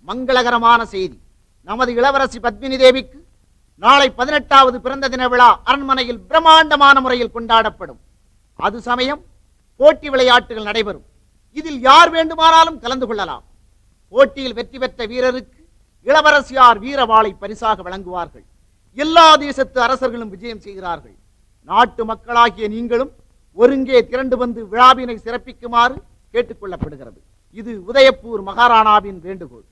மங்களகரமான செய்தி. நமது இளவரசி பத்மினி தேவிக்கு நாளை 18வது பிறந்த தின விழா அரண்மனையில் பிரம்மாண்டமான முறையில் கொண்டாடப்படும். அது சமயம் போட்டி விளையாட்டுகள் நடைபெறும். இதில் யார் வேண்டுமானாலும் கலந்து கொள்ளலாம். போட்டியில் வெற்றி பெற்ற வீரருக்கு இளவரசியார் வீரவாளை பரிசாக வழங்குவார்கள். எல்லா தேசத்து அரசர்களும் விஜயம் செய்கிறார்கள். நாட்டு மக்களாகிய நீங்களும் ஒருங்கே திரண்டு வந்து விழாவினை சிறப்பிக்குமாறு கேட்டுக்கொள்ளப்படுகிறது. இது உதயப்பூர் மகாராணாவின் வேண்டுகோள்.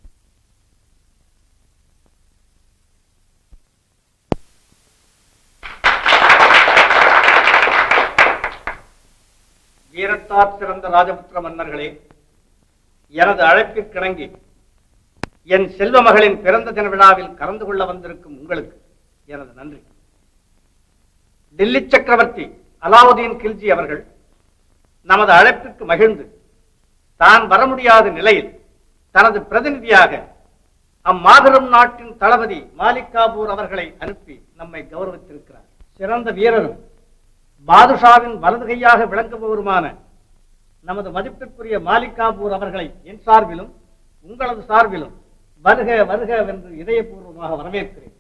வீரத்தார் சிறந்த ராஜபுத்திர மன்னர்களே, எனது அழைப்பிற்கிணங்கி என் செல்வ மகளின் பிறந்த தின விழாவில் கலந்து கொள்ள வந்திருக்கும் உங்களுக்கு எனது நன்றி. டில்லி சக்கரவர்த்தி அலாவுதீன் கில்ஜி அவர்கள் நமது அழைப்பிற்கு மகிழ்ந்து தான் வர முடியாத நிலையில் தனது பிரதிநிதியாக அம்மாபெரும் நாட்டின் தளபதி மாலிக் காபூர் அவர்களை அனுப்பி நம்மை கௌரவித்திருக்கிறார். சிறந்த வீரரும் பாதுஷாவின் வலது கையாக விளங்குபவருமான நமது மதிப்பிற்குரிய மாலிக் காபூர் அவர்களை என் சார்பிலும் உங்களது சார்பிலும் வருக வருக என்று இதயபூர்வமாக வரவேற்கிறேன்.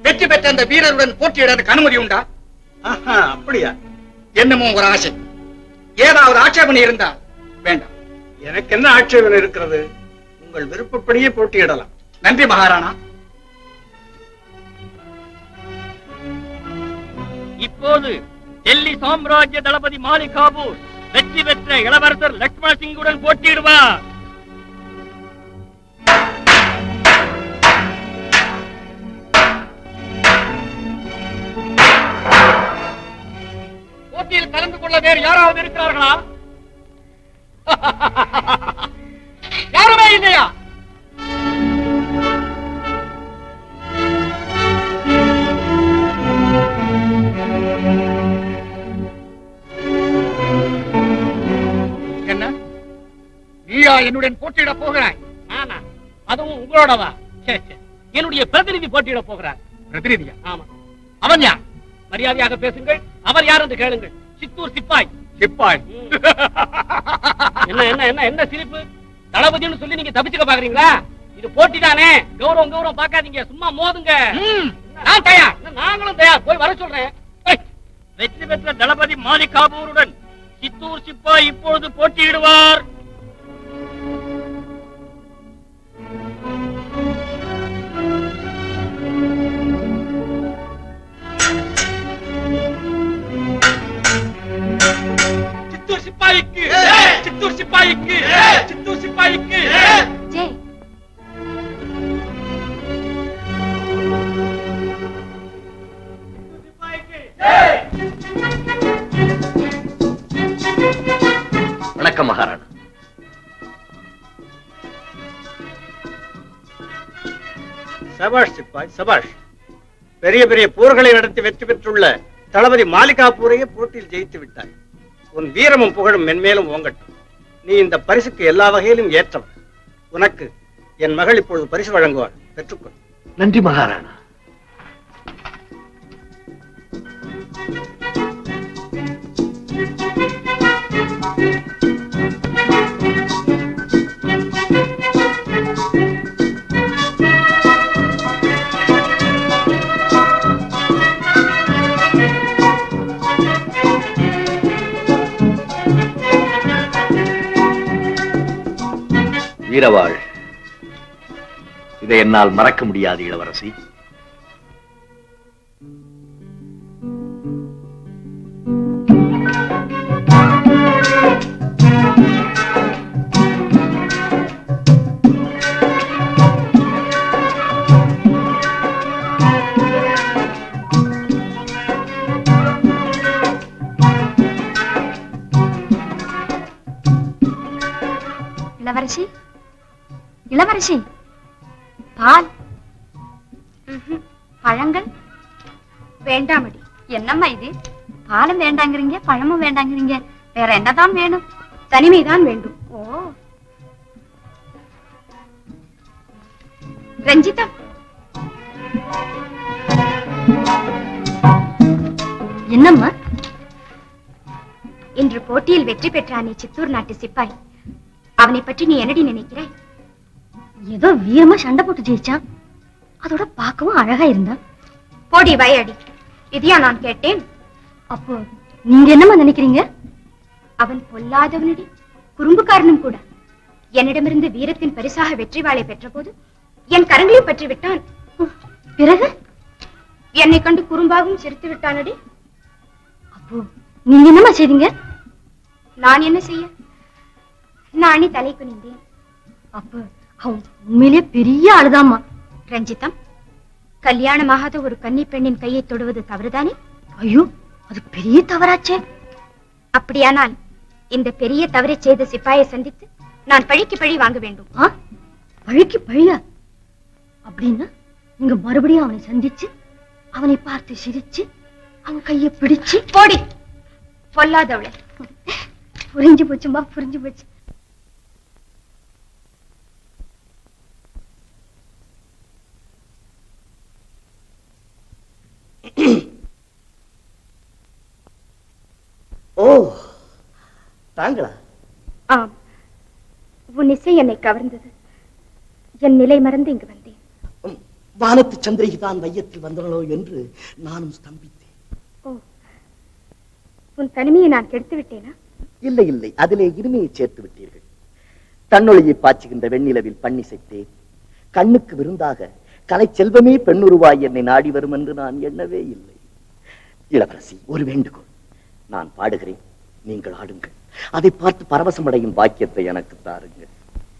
வெற்றி பெற்ற அந்த வீரருடன் போட்டியிடறதுக்கு அனுமதி உண்டா? அப்படியா? என்னமோ ஒரு ஆசை. ஏதாவது ஆட்சேபனை இருந்தா வேண்டாம். எனக்கு என்ன ஆட்சேபனை இருக்கிறது? உங்கள் விருப்பப்படியே போட்டியிடலாம். நன்றி மகாராணா. இப்போது டெல்லி சாம்ராஜ்ய தளபதி மாலிக் காபூர் வெற்றி பெற்ற இளவரசர் லக்ஷ்மண சிங்குடன் போட்டியிடுவார். போட்டியில் கலந்து கொள்ள வேறு யாராவது இருக்கிறார்களா? யாருமே இல்லையா? என்ன, நீயா என்னுடன் போட்டியிட போகிறாய்? நானா? அதுவும் உங்களோடவா? என்னுடைய பிரதிநிதி போட்டியிட போகிறார். பிரதிநிதியா? ஆமா. அவன் யார்? மரியாதையாக பேசுங்கள். அவர் யார் என்று கேளுங்கள். சித்தூர் சிப்பாய். சிப்பாய்? என்ன என்ன என்ன என்ன சிரிப்பு? தளபதினு சொல்லி நீங்க தப்பிச்சுக்க பாக்குறீங்களா? இது போட்டி தானே. கௌரவம் கௌரவம் பாக்காதீங்க. சும்மா மோதுங்க. நான் தயார். நாங்களும் தயார். போய் வர சொல்றேன். வெற்றி பெற்ற தளபதி மாலிக் காபூருடன் சித்தூர் சிப்பாய் இப்பொழுது போட்டியிடுவார். சித்தூர் சிப்பாய்க்கு, சித்தூர் சிப்பாய்க்கு, சித்தூர் சிப்பாய்க்கு. வணக்கம் மகாராணா. சபாஷ் சிப்பாய், சபாஷ். பெரிய பெரிய போர்களை நடத்தி வெற்றி பெற்றுள்ள தளபதி மாலிக் காபூரையே போட்டியில் ஜெயித்து விட்டாய். உன் வீரமும் புகழும் மென்மேலும் ஓங்கட்டும். நீ இந்த பரிசுக்கு எல்லா வகையிலும் ஏற்றவன். உனக்கு என் மகள் இப்பொழுது பரிசு வழங்குவாள். பெற்றுக்கொள். நன்றி மகாராணா. வீரவாள், இதை என்னால் மறக்க முடியாது இளவரசி. இளவரசி, இளவரசி, பால், பழங்கள் வேண்டாமடி. என்னம்மா இது? பாலும் வேண்டாங்கிறீங்க, பழமும் வேண்டாங்கிறீங்க. வேற என்னதான் வேணும்? தனிமைதான் வேண்டும். ஓ ரஞ்சிதா, என்னம்மா? இன்று போட்டியில் வெற்றி பெற்றானே சித்தூர் நாட்டு சிப்பாய், அவனை பற்றி நீ என்னடி நினைக்கிறாய்? ஏதோ வீரமா சண்டை போட்டு ஜெயிச்சான். அதோட பார்க்கவும் அழகா இருந்தான். போடி வயடி, இதையா நான் கேட்டேன்? அப்போ நீங்க என்னமா நினைக்கிறீங்க? அவன் பொல்லாதவனடி, குறும்புக்காரனும் கூட. என்னிடமிருந்து வீரத்தின் பரிசாக வெற்றி வாளை பெற்ற போது என் கரங்களையும் பற்றி விட்டான். பிறகு என்னை கண்டு குறும்பாகவும் சிரித்து விட்டானடி. அப்போ நீங்க என்னமா செய்தீங்க? நான் என்ன செய்ய? நானே தலை குனிந்தேன். அப்ப அவன் உண்மையிலே பெரிய ஆளுதாமா. ரஞ்சிதம், கல்யாணமாகாத ஒரு கன்னி பெண்ணின் கையை தொடுவது தவறுதானே? ஐயோ, அது பெரிய தவறாச்சே. அப்படியானால் இந்த பெரிய தவறை செய்த சிப்பாயை சந்தித்து நான் பழிக்கு பழி வாங்க வேண்டும். பழிக்கு பழியா? அப்படின்னா நீங்க மறுபடியும் அவனை சந்திச்சு அவனை பார்த்து சிரிச்சு அவன் கையை பிடிச்சு போடி. பொல்லாதவளை. புரிஞ்சு போச்சுமா, புரிஞ்சு போச்சு. ஓ, தாங்களா? ஆம், உன் இசை என்னை கவர்ந்தது. என் நிலை மறந்து இங்கு வந்தேன். வானத்து சந்திரிகைதான் மையத்தில் வந்தனோ என்று நானும் ஸ்தம்பித்தேன். ஓ, உன் தனிமையை நான் கெடுத்து விட்டேனா? இல்லை இல்லை, அதிலே இனிமையை சேர்த்து விட்டீர்கள். தன்னொழியை பாய்ச்சுகின்ற வெண்ணிலவில் பண்ணிசைத்தேன். கண்ணுக்கு விருந்தாக கலை செல்வமே பெண்ணுருவாய் என்னை நாடி வரும் என்று நான் எண்ணவே இல்லை. இளவரசி, ஒரு வேண்டுகோள். நான் பாடுகிறேன், நீங்கள் ஆடுங்கள். அதை பார்த்து பரவசமடையும் பாக்கியத்தை எனக்கு தாருங்கள்.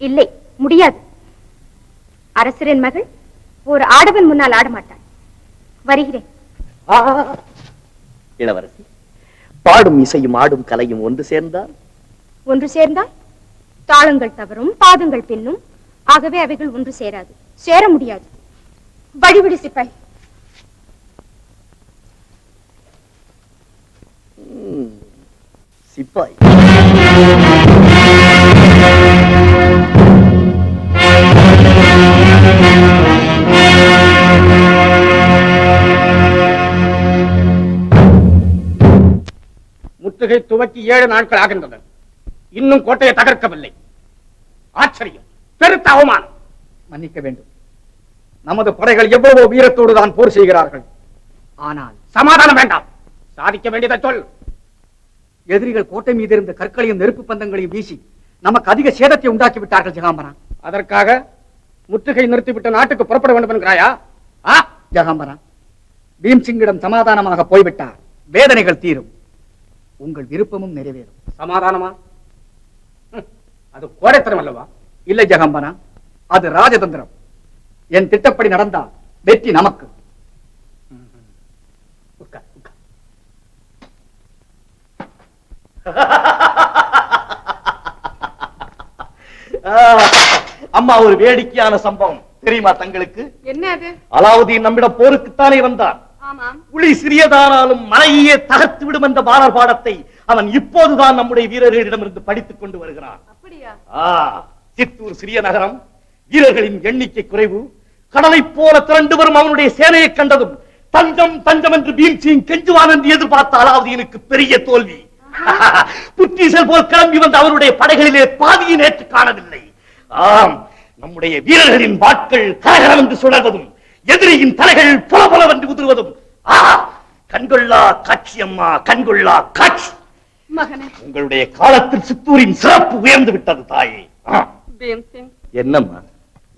இல்லை, முடியாது. அரசரின் மகள் ஒரு ஆடவன் முன்னால் ஆடமாட்டாள். வருகிறேன். இளவரசி, பாடும் இசையும் ஆடும் கலையும் ஒன்று சேர்ந்தால் தாளங்கள் தவறும், பாதங்கள் பின்னும். ஆகவே அவைகள் ஒன்று சேராது, சேர முடியாது. வழிவிடு சிப்பாய். சிப்பாய், முற்றுகை துவக்கி 7 நாட்கள் ஆகின்றன. இன்னும் கோட்டையை தகர்க்கவில்லை. ஆச்சரியம், பெருத்த அவமானம். மன்னிக்க வேண்டும். நமது படைகள் எவ்வளவோ வீரத்தோடு தான் போர் செய்கிறார்கள். ஆனால் சமாதானம் வேண்டாம். சாதிக்க வேண்டியதை சொல். எதிரிகள் கோட்டை மீது இருந்த கற்களையும் நெருப்பு பந்தங்களையும் வீசி நமக்கு அதிக சேதத்தை உண்டாக்கி விட்டார்கள் ஜெகாம்பரா. அதற்காக முற்றுகை நிறுத்திவிட்டு நாட்டுக்கு புறப்பட வேண்டும் என்கிறாயா? ஜெகாம்பரா, பீம்சிங்கிடம் சமாதானமாக போய்விட்டார். வேதனைகள் தீரும், உங்கள் விருப்பமும் நிறைவேறும். சமாதானமா? அது கோடைத்தனம் அல்லவா? இல்லை ஜெகாம்பரா, அது ராஜதந்திரம். என் திட்டப்படி நடந்தால் வெற்றி நமக்கு. அம்மா, ஒரு வேடிக்கையான சம்பவம் தெரியுமா தங்களுக்கு? என்ன அது? அலாவுதீன் நம்மிடம் போருக்குத்தானே வந்தான். புலி சிறியதானாலும் மலையே தகர்த்து விடும் என்ற பாரர் பாடத்தை அவன் இப்போதுதான் நம்முடைய வீரர்களிடமிருந்து படித்துக் கொண்டு வருகிறான். சித்தூர் சிறிய நகரம், வீரர்களின் எண்ணிக்கை குறைவு. கடலை போல திரண்டு வரும் அவனுடைய சேனையை கண்டதும் தஞ்சம் தஞ்சம் என்று பீம்சிங் கெஞ்சுவான் என்று எதிர்பார்த்த அலாவுதீனுக்கு பெரிய தோல்வி. புற்றீசல் போல் கிளம்பி வந்த அவருடைய படைகளிலே பாதியை நேற்று காணவில்லை. ஆம், நம்முடைய வீரர்களின் வாட்கள் கரகரம் என்று சுழல்வதும் எதிரியின் தலைகள் புலபலவென்று உதிர்வதும் கண்கொள்ளா காட்சி அம்மா, கண்கொள்ளா காட்சி. மகனே, உங்களுடைய காலத்தில் சித்தூரின் சிறப்பு உயர்ந்து விட்டது தாயே. பீம்சிங், என்னம்மா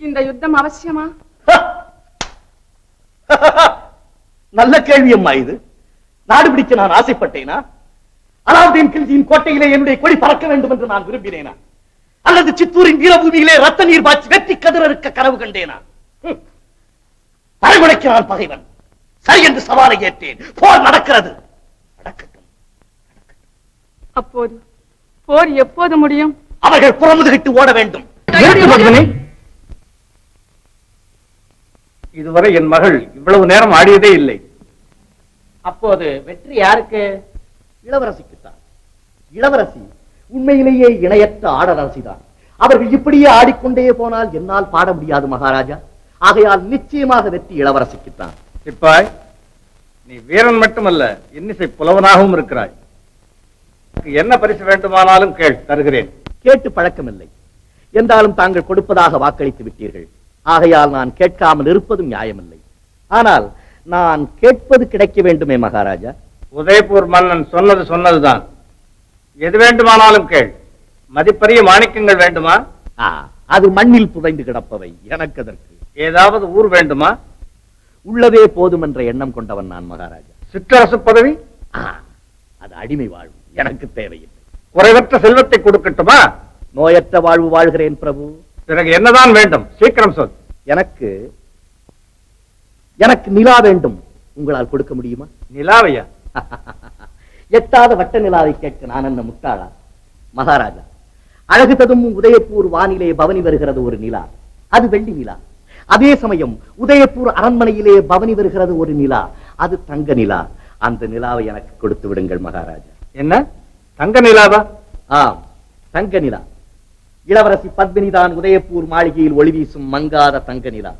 இந்த யுத்தம் அவசியமா? நல்ல கேள்வி அம்மா. இது நாடு பிடிக்க நான் ஆசைப்பட்டேனா? அலாவுதீன் கில்ஜியின் கோட்டையிலே என்னுடைய கொடி பறக்க வேண்டும் என்று நான் விரும்பினேனா? அல்லது சித்தூரின் வீரபூமியிலே ரத்த நீர் பாய்ச்சி வெற்றி கதிர இருக்க கனவு கண்டேனா? பறைமுடைக்கு நான் பகைவன். சரி என்று சவாலை ஏற்றேன். போர் நடக்கிறது. அப்போது போர் எப்போது முடியும்? அவர்கள் புறமுதுகிட்டு ஓட வேண்டும். இதுவரை என் மகள் இவ்வளவு நேரம் ஆடியதே இல்லை. அப்போது வெற்றி யாருக்கு? இளவரசிக்குத்தான். இளவரசி உண்மையிலேயே இணையற்ற ஆடரசிதான். அவர்கள் இப்படியே ஆடிக்கொண்டே போனால் என்னால் பாட முடியாது மகாராஜா. ஆகையால் நிச்சயமாக வெற்றி இளவரசிக்குத்தான். சிப்பாய், நீ வீரன் மட்டுமல்ல, இன்னிசை புலவனாகவும் இருக்கிறாய். என்ன பரிசு வேண்டுமானாலும் கேள், தருகிறேன். கேட்டு பழக்கமில்லை என்றாலும் தாங்கள் கொடுப்பதாக வாக்களித்து விட்டீர்கள். ஆகையால் நான் கேட்காமல் இருப்பதும் நியாயமில்லை. ஆனால் நான் கேட்பது கிடைக்க வேண்டுமே மகாராஜா. உதயபூர் மன்னன் சொன்னது சொன்னதுதான். எது வேண்டுமானாலும் கேள். மதிப்பரிய மாணிக்கங்கள் வேண்டுமா? அது மண்ணில் புதைந்து கிடப்பவை, எனக்கு அதற்கு. ஏதாவது ஊர் வேண்டுமா? உள்ளதே போதும் என்ற எண்ணம் கொண்டவன் நான் மகாராஜா. சிற்றரசு பதவி? அது அடிமை வாழ்வு, எனக்கு தேவையில்லை. குறைவற்ற செல்வத்தை கொடுக்கட்டுமா? நோயற்ற வாழ்வு வாழ்கிறேன் பிரபு. பிறகு என்னதான் வேண்டும்? சீக்கிரம் சொல். எனக்கு எனக்கு நிலா வேண்டும். உங்களால் கொடுக்க முடியுமா? நிலாவையா? எட்டாத வட்ட நிலாவை கேட்க நான் என்ன முட்டாளா? மகாராஜா, அழகு ததும்பும் உதயபூர் வானிலே பவனி வருகிறது ஒரு நிலா. அது வெள்ளி நிலா. அதே சமயம் உதயபூர் அரண்மனையிலே பவனி வருகிறது ஒரு நிலா. அது தங்க நிலா. அந்த நிலாவை எனக்கு கொடுத்து விடுங்கள் மகாராஜா. என்ன, தங்க நிலாவா? ஆம், தங்க நிலா. இளவரசி பத்மினிதான் உதயபூர் மாளிகையில் ஒளி வீசும் மங்காத தங்க நிலா.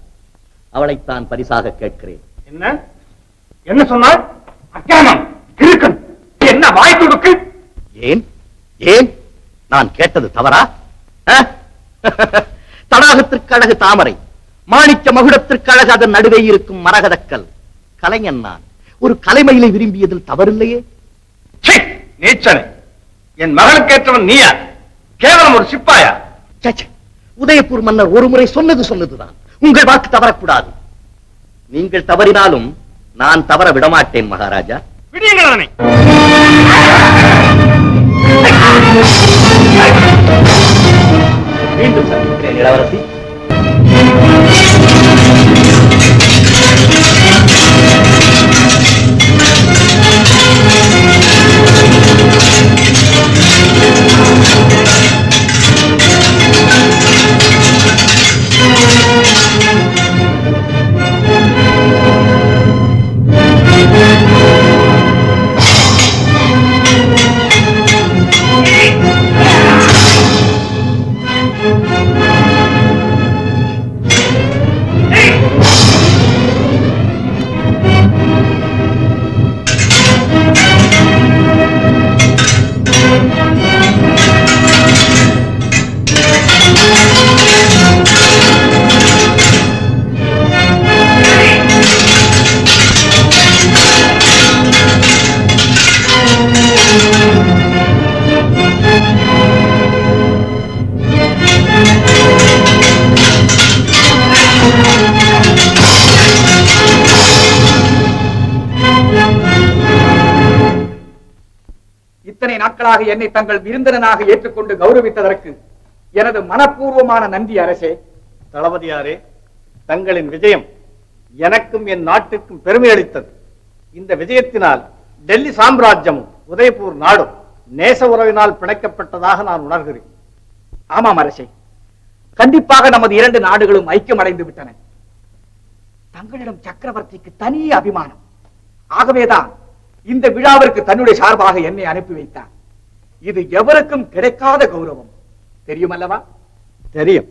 அவளைத்தான் பரிசாக கேட்கிறேன். என்ன என்ன சொன்னாள்? அக்கிரமம், கிறுக்கன், என்ன வாய் துடுக்கு? ஏன் ஏன் நான் கேட்டது தவறா? தடாகத்திற்கு அழகு தாமரை, மாணிக்க மகுடத்திற்கு அழகு அதன் நடுவே இருக்கும் மரகதக்கல். கலைஞன் நான். ஒரு கலைமயிலை விரும்பியதில் தவறில்லையே. நீச்சனை, என் மகளுக்கேற்றவன் நீயா? கேவலம் ஒரு சிப்பாயா? உதயபூர் மன்னர் ஒரு முறை சொன்னதுதான். உங்கள் வாக்கு தவறக்கூடாது. நீங்கள் தவறினாலும் நான் தவற விடமாட்டேன் மகாராஜா. விடியுங்கள் அவனை. மீண்டும் சந்திக்கிறேன் இளவரசி. இத்தனை நாட்களாக என்னை தங்கள் விருந்தினனாக ஏற்றுக்கொண்டு கௌரவித்ததற்கு எனது மனப்பூர்வமான நன்றி அரசே. தளபதியாரே, தங்களின் விஜயம் எனக்கும் என் நாட்டுக்கும் பெருமை அளித்தது. இந்த விஜயத்தினால் டெல்லி சாம்ராஜ்யமும் உதயபூர் நாடும் நேச உறவினால் பிணைக்கப்பட்டதாக நான் உணர்கிறேன். ஆமாம் அரசே, கண்டிப்பாக நமது இரண்டு நாடுகளும் ஐக்கியம் அடைந்து விட்டன. தங்களிடம் சக்கரவர்த்திக்கு தனி அபிமானம். ஆகவேதான் இந்த விழாவிற்கு தன்னுடைய சார்பாக என்னை அனுப்பி வைத்தார். இது எவருக்கும் கிடைக்காத கௌரவம், தெரியுமல்லவா? தெரியும்.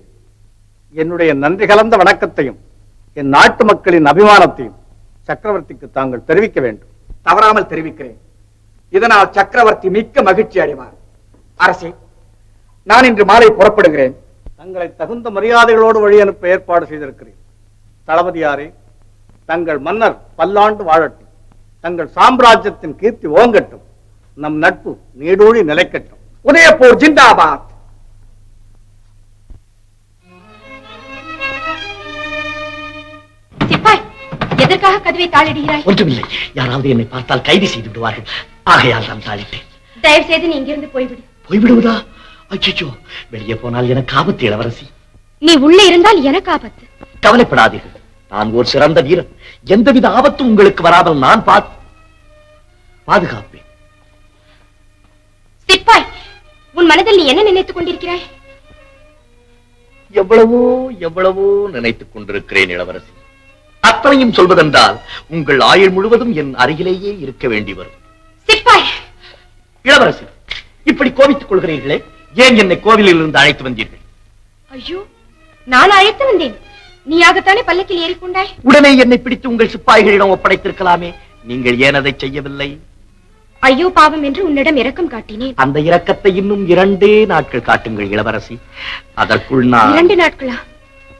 என்னுடைய நன்றி கலந்த வணக்கத்தையும் என் நாட்டு மக்களின் அபிமானத்தையும் சக்கரவர்த்திக்கு தாங்கள் தெரிவிக்க வேண்டும். தவறாமல் தெரிவிக்கிறேன். இதனால் சக்கரவர்த்தி மிக்க மகிழ்ச்சி அடைவார். அரசே, நான் இன்று மாலை புறப்படுகிறேன். தங்களை தகுந்த மரியாதைகளோடு வழி அனுப்ப ஏற்பாடு செய்திருக்கிறேன். தளபதியாரே, தங்கள் மன்னர் பல்லாண்டு வாழட்டும். தங்கள் சாம்ராஜ்யத்தின் கீர்த்தி ஓங்கட்டும். நம் நட்பு நீடூழி நிலைக்கட்டும். உதயபூர் ஜிந்தாபாத். சிப்பாய், எதற்காக கதவை தாளிடுகிறாய்? ஒன்றுமில்லை. யாராவது என்னை பார்த்தால் கைது செய்து விடுவார்கள். ஆகையால் நான் தாளிட்டேன். தயவு செய்து நீ இங்கிருந்து போய்விடு. போய்விடுவதா? அச்சோ, வெளியே போனால் எனக்கு ஆபத்து இளவரசி. நீ உள்ளே இருந்தால் எனக்கு ஆபத்து. கவலைப்படாதீர்கள். நான் ஒரு சிறந்த வீரன். எந்தவித ஆபத்தும் உங்களுக்கு வராமல் நான் பாதுகாப்பேன். சிப்பாய், உன் மனதில் நீ என்ன நினைத்துக் கொண்டிருக்கிறாய்? எவ்வளவோ எவ்வளவோ நினைத்துக் கொண்டிருக்கிறேன் இளவரசி. அத்தனையும் சொல்வதென்றால் உங்கள் ஆயுள் முழுவதும் என் அருகிலேயே இருக்க வேண்டி வரும். சிப்பாய், இளவரசி, இப்படி கோபித்துக் கொள்கிறீர்களே, ஏன் என்னை கோவிலில் இருந்து அழைத்து வந்தீர்கள்? ஐயோ, நான் அழைத்து வந்தேன். நீயாகத்தானே பல்லக்கில் ஏறிக்கொண்டாய். உடனே என்னை பிடித்து உங்கள் சிப்பாய்களிடம் ஒப்படைத்திருக்கலாமே, நீங்கள் ஏன் அதை செய்யவில்லை? ஐயோ பாவம் என்று உன்னிடம் இரக்கம் காட்டினேன். அந்த இரக்கத்தை இன்னும் 2 நாட்கள் காட்டுங்கள் இளவரசி. அதற்குள் நான் 2 நாட்களா?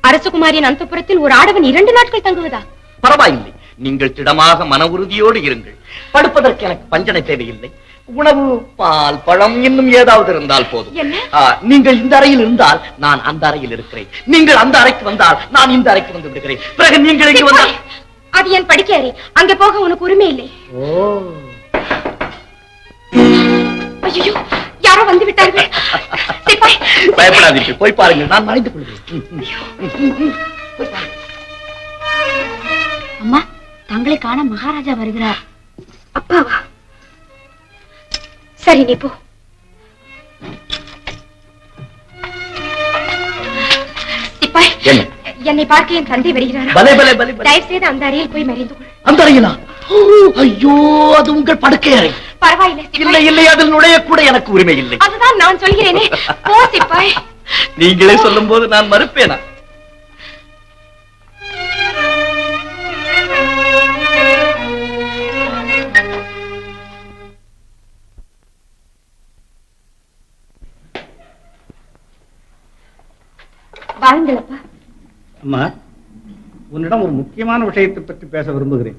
அரசகுமாரியின் அந்தப்புறத்தில் ஒரு ஆடவன் 2 நாட்கள் தங்குவதா? பரவாயில்லை, நீங்கள் திடமாக மன உறுதியோடு இருங்கள். படுப்பதற்கு எனக்கு பஞ்சனை தேவையில்லை. உணவு, பால், பழம் இன்னும் ஏதாவது இருந்தால் போதும். என்ன? நீங்கள் இந்த அறையில் இருந்தால் நான் அந்த அறையில் இருக்கிறேன். நீங்கள் அந்த அறைக்கு வந்தால் நான் இந்த அறைக்கு வந்து விடுகிறேன். பிறகு நீங்கள் இங்கு வந்தால் அது என் படுக்கை அறை. அங்கே போக உனக்கு உரிமை இல்லை. ஐயோ, யாரோ வந்து விட்டார்கள். சிப்பாய், பயப்படாதீர்கள், போய் பாருங்கள், நான் மறைந்து கொள்கிறேன். அம்மா, தங்களை காண மகாராஜா வருகிறார். அப்பாவா? சரி, நீ போ. சிப்பாய், என்னை பார்க்க என் தந்தை வருகிறாரா? தயவு செய்து அந்த அறையில் போய் மறைந்து கொள். அந்த அறையிலா? ஐயோ, அது உங்கள் படுக்கை அறை. பரவாயில்லை. இல்லை இல்லை, அதில் நுழைய கூட எனக்கு உரிமை இல்லை. அதுதான் நான் சொல்கிறேனே. போ சிப்பாய். நீங்களே சொல்லும் போது நான் மறுப்பேனா? வாருங்களப்பா. அம்மா, உன்னிடம் ஒரு முக்கியமான விஷயத்தை பற்றி பேச விரும்புகிறேன்.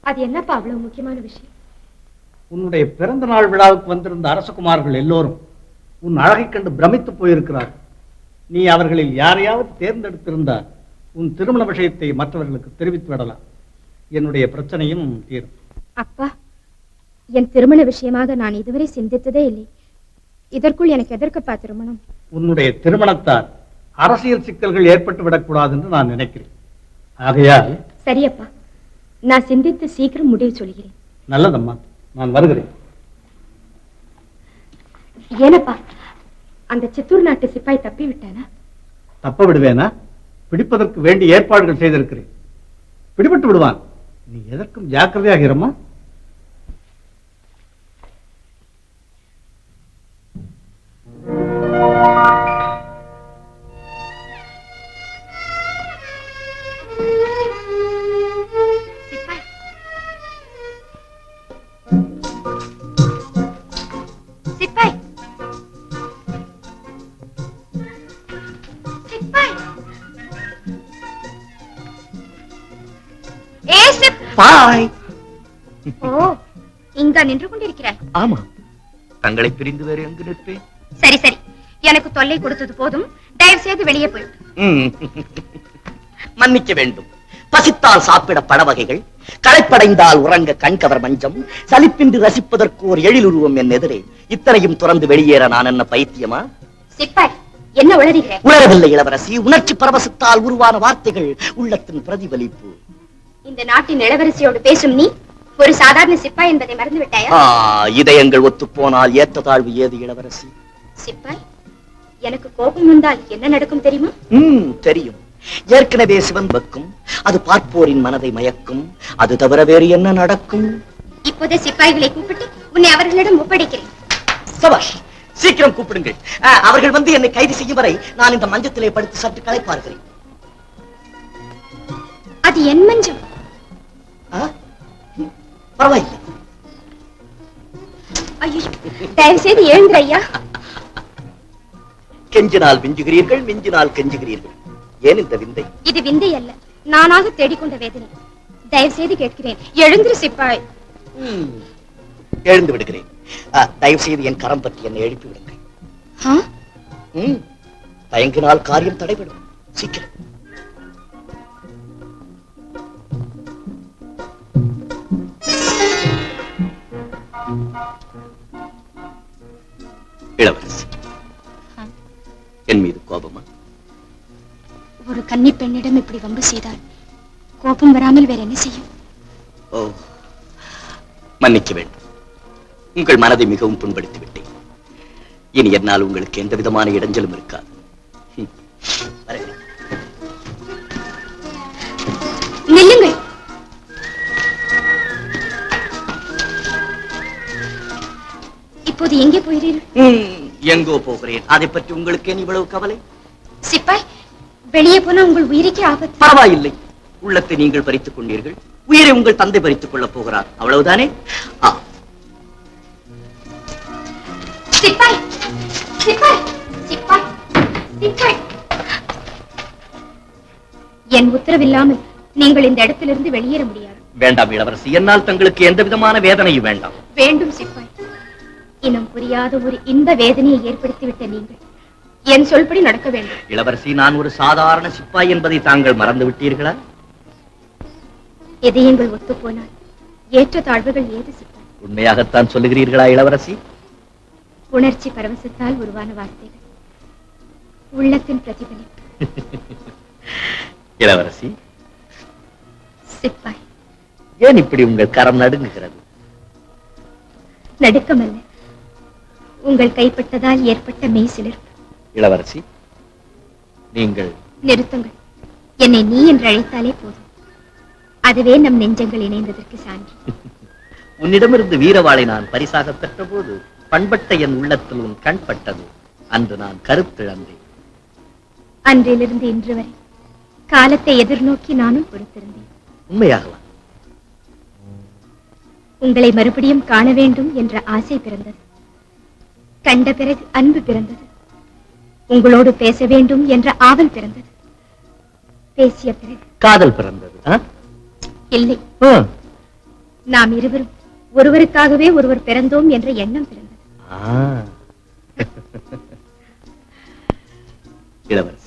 அது என்னப்பா அவ்வளவு முக்கியமான விஷயம்? உன்னுடைய பிறந்த நாள் விழாவுக்கு வந்திருந்த அரசகுமார்கள் எல்லோரும் உன் அழகை கண்டு பிரமித்து போயிருக்கிறார்கள். நீ அவர்களில் யாரையாவது தேர்ந்தெடுத்திருந்தால் உன் திருமண விஷயத்தை மற்றவர்களுக்கு தெரிவித்து விடலாம். என்னுடைய பிரச்சனையும் தீரும். அப்பா, என் திருமண விஷயமாக நான் இதுவரை சிந்தித்ததே இல்லை. இதற்குள் எனக்கு எதற்கப்பா திருமணம்? உன்னுடைய திருமணத்தால் அரசியல் சிக்கல்கள் ஏற்பட்டு விடக்கூடாது என்று நான் நினைக்கிறேன். ஆகையால் சரியப்பா, நான் சிந்தித்து சீக்கிரம் முடிவு சொல்கிறேன். நல்லதம்மா, நான் வருகிறேன். ஏனப்பா, அந்த சித்தூர் நாட்டு சிப்பாய் தப்பி விட்டானா? தப்ப விடுவேனா? பிடிப்பதற்கு வேண்டிய ஏற்பாடுகள் செய்திருக்கிறேன். பிடிபட்டு விடுவான். நீ எதற்கும் ஜாக்கிரதையாக இருமா. பாய். ஓ, இங்க நின்று கொண்டிருக்கிறாய்? ஆமா, தங்களை பிரிந்து வேறு எங்கு நிற்பேன்? சரி சரி, எனக்கு தொல்லை கொடுத்தது போதும். தயவு செய்து வெளியே போய். மன்னிக்க வேண்டும். பசித்தால் சாப்பிட பழ வகைகள், களைப்படைந்தால் உறங்க கண்கவர் மஞ்சம், சலிப்பின்றி ரசிப்பதற்கு ஒரு எழிலுருவம் என் எதிரே. இத்தனையும் துறந்து வெளியேற நான் என்ன பைத்தியமா? சிப்பாய், என்ன உளறுகிறேன்? உளரவில்லை இளவரசி, உணர்ச்சி பரவசத்தால் உருவான வார்த்தைகள், உள்ளத்தின் பிரதிபலிப்பு. இந்த நாட்டின் இளவரசியோடு பேசும் நீ ஒரு சாதாரண சிப்பாய் என்பதை மறந்து விட்டாயா? இதயங்கள் ஒத்து போனால் ஏற்ற தாழ்வு ஏது இளவரசி? சிப்பாய், எனக்கு கோபம் வந்தால் என்ன நடக்கும் தெரியுமா? தெரியும். ஏற்கனவே சிவன் வைக்கும், அது பார்ப்போரின் மனதை மயக்கும். அது தவிர வேறு என்ன நடக்கும்? இப்போதே சிப்பாய்களை கூப்பிட்டு உன்னை அவர்களிடம் ஒப்படைக்கிறேன். சபாஷ், சீக்கிரம் கூப்பிடுங்கள். அவர்கள் வந்து என்னை கைது செய்யும் வரை நான் இந்த மஞ்சத்திலே படுத்து சற்று களைப்பார்க்கிறேன். அது என் மஞ்சம். பரவாயில்லை. ஐயோ, தயவு செய்து எழுந்திரு ஐயா. கெஞ்சினால் மிஞ்சுகிறீர்கள், மிஞ்சினால் கெஞ்சுகிறீர்கள். ஏன் இந்த விந்தை? இது விந்தை அல்ல, நானாக தேடிக்கொண்ட வேதனை. தயவு செய்து கேட்கிறேன், எழுந்திரு சிப்பாய். எழுந்து விடுகிறேன். தயவு செய்து என் கரம் பற்றி என்னை எழுப்பி விடுங்கள். தயங்கினால் காரியம் தடைபடும். சீக்கிரம். இளவரசி, என் மீது கோபமா? ஒரு கன்னி பெண்ணிடம் இப்படி வம்பு செய்தால் கோபம் வராமல் வேற என்ன செய்யும்? ஓ, மன்னிக்க வேண்டும். உங்கள் மனதை மிகவும் புண்படுத்தி விட்டேன். இனி என்னால் உங்களுக்கு எந்த விதமான இடைஞ்சலும் இருக்காது. எங்கே போகிறீர்கள்? எங்கோ போகிறேன். அதை பற்றி உங்களுக்கு ஏன் இவ்வளவு கவலை? சிப்பாய், வெளியே போனா உங்கள் உயிருக்கே ஆபத்து. பரவாயில்லை, உள்ளத்தை நீங்கள் பறித்துக் கொண்டீர்கள், உயிரை உங்கள் தந்தை பறித்துக் கொள்ளப் போகிறார், அவ்வளவுதானே? சிப்பாய், சிப்பாய், சிப்பாய், சிப்பாய். என் உத்தரவில்லாமல் நீங்கள் இந்த இடத்திலிருந்து வெளியேற முடியாது. வேண்டாம் இளவரசி, என்னால் தங்களுக்கு எந்த விதமான வேதனையும் வேண்டாம். வேண்டும் சிப்பாய். இனம் புரியாத ஒரு இன்ப வேதனையை ஏற்படுத்திவிட்ட நீங்கள் என் சொல்படி நடக்க வேண்டும். இளவரசி, நான் ஒரு சாதாரண சிப்பாய் என்பதை தாங்கள் மறந்து விட்டீர்களா? இதயங்கள் ஒத்து போனால் ஏற்ற தாழ்வுகள் ஏது சிப்பாய்? உண்மையாகத்தான் சொல்லுகிறீர்களா இளவரசி? உணர்ச்சி பரவசத்தால் உருவான வார்த்தைகள், உள்ளத்தின் பிரதிபலிப்பு. இளவரசி, சிப்பாய், ஏன் இப்படி உங்கள் கரம் நடுங்குகிறது? நடுக்கமல்ல, உங்கள் கைப்பட்டதால் ஏற்பட்ட மெய்சிலிர்ப்பு. இளவரசி, நீங்கள் நிறுத்துங்கள். என்னை நீ என்று அழைத்தாலே போதும், அதுவே நம் நெஞ்சங்கள் இணைந்ததற்கு சான்று. உன்னிடமிருந்து வீரவாளை நான் பரிசாக பெற்ற போது பண்பட்ட என் உள்ளத்தில் உன் கண் பட்டது. அன்று நான் கருத்திழந்தேன். அன்றிலிருந்து இன்று வரை காலத்தை எதிர்நோக்கி நானும் கொடுத்திருந்தேன். உண்மையாகவா? உங்களை மறுபடியும் காண வேண்டும் என்ற ஆசை பிறந்தது. கண்ட பிறகு அன்பு பிறந்தது. உங்களோடு பேச வேண்டும் என்ற ஆவல் பிறந்தது. பேசிய பிறகு காதல் பிறந்தது. இல்லை, நாம் இருவரும் ஒருவருக்காகவே ஒருவர் பிறந்தோம் என்ற எண்ணம் பிறந்தது. இளவரசி,